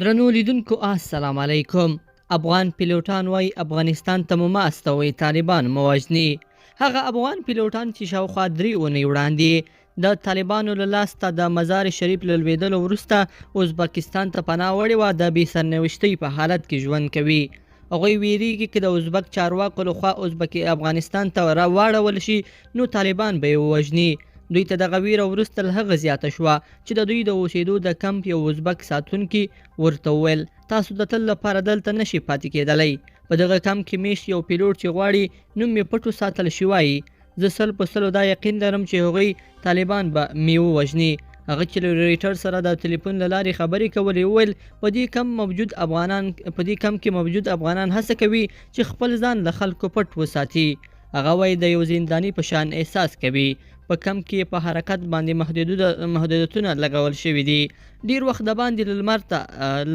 درنو لیدونکو السلام علیکم. افغان پیلوټان وای افغانستان ته مو مه استوئ، طالبان مه وژني. هغه افغان پیلوټان چې شاوخوا 3 اونۍ وړاندې د طالبانو له لاسته د مزار شریف له لوېدلو وروسته ازبکستان ته پناه وړې وه، د بې سرنوشتۍ په حالت کې ژوند کوي. هغوی ویریږي که د ازبک چارواکو لخوا افغانستان ته واړول شي نو طالبان به یې ووژني. دوی ته دغه ویره وروسته له هغه زیاته شوه چې د دوی د اوسېدو د کمپ یو ازبک ساتونکي ورته وویل تاسو د تل لپاره دلته نشئ پاتې کېدلی. په دغه کمپ کې میشت یو پیلوټ چې غواړي نوم یې پټ وساتل شي وایي زه 100% دا یقین لرم چې هغوی طالبان به مې ووژني. هغه چې له ریټر سره د تلیفون له لارې خبرې کولې وویل په دې کمپ کې موجود افغانان هڅه کوي چې خپل ځان له خلکو پټ وساتي. هغه وایي د یو زنداني په شان احساس کوي. په کمپ کې په حرکت باندې محدودیتونه لګول شوي دي. ډیر وخت د باندې له لمر ته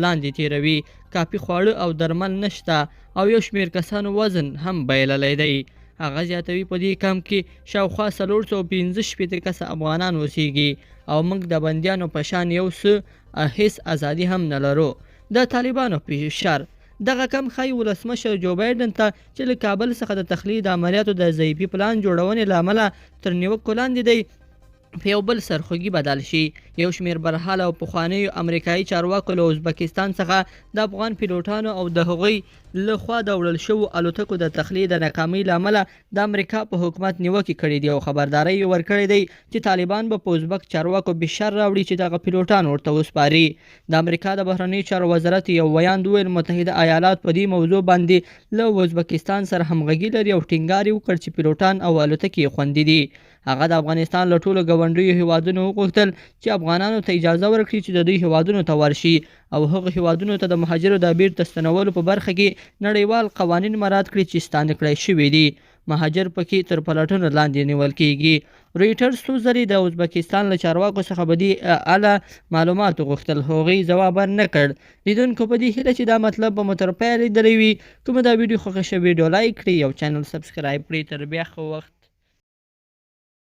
لاندې تیروي. کافي خواړه او درمل نشته او یو شمېر کسانو وزن هم بایللی دی. هغه زیاتوي په دې کمپ کې شاوخوا 415 کسه افغانان اوسیږي او موږ د بندیانو په شان یو څه هیڅ ازادي هم نه لرو. د طالبانو فشار دغه کم ښایي ولسمشر جو بایډن ته چې له کابل څخه د تخلیه د عملیاتو د ضعیفي پلان جوړونې له امله تر نیوکو لاندې دی په یو بل سرخوږي بدل شي. یو شمېر برحاله او پخوانیو امریکایي چارواکو له ازبکستان څخه د افغان پیلوټانو او د هغوی له خوا د وړل شوو الوتکو د تخلیه د ناکامۍ له امله د امریکا په حکومت نیوکې کړې دي او خبرداری یې ورکړی دی چې طالبان به په ازبک چارواکو فشار راوړي چې دغه پیلوټان ورته وسپاري. د امریکا د بهرنیو چارو وزارت یو ویاند وویل متحده ایالات په دې موضوع باندې له ازبکستان سره همغږي لري او ټینګار یې وکړ چې پیلوټان او الوتکې خوندي دي. هغه د افغانستان له ټولو ګاونډیو هیوادونو وغوښتل چې افغانانو ته اجازه ورکړي چې د دوی هیوادونو ته ورشي او هغه هیوادونو ته د مهاجرو د بیرته ستنولو په برخه کې نړیوال قوانین مراعات کړي چې ستانه کړی شوي دي. مهاجر پکې تر پلټنو لاندې نیول کیږي. رویټرز څو ځلې د ازبکستان له چارواکو څخه په دې اړه معلومات وغوښتل، هغوی ځواب ورنکړ. لیدونکو په دې هیله چې دا مطلب به مو تر پایه لیدلی وي. کومه دا ویډیو خوښه شوې ویډیو لایک کړئ او چینل سبسکرایب کړئ. تر بیا ښه وخت.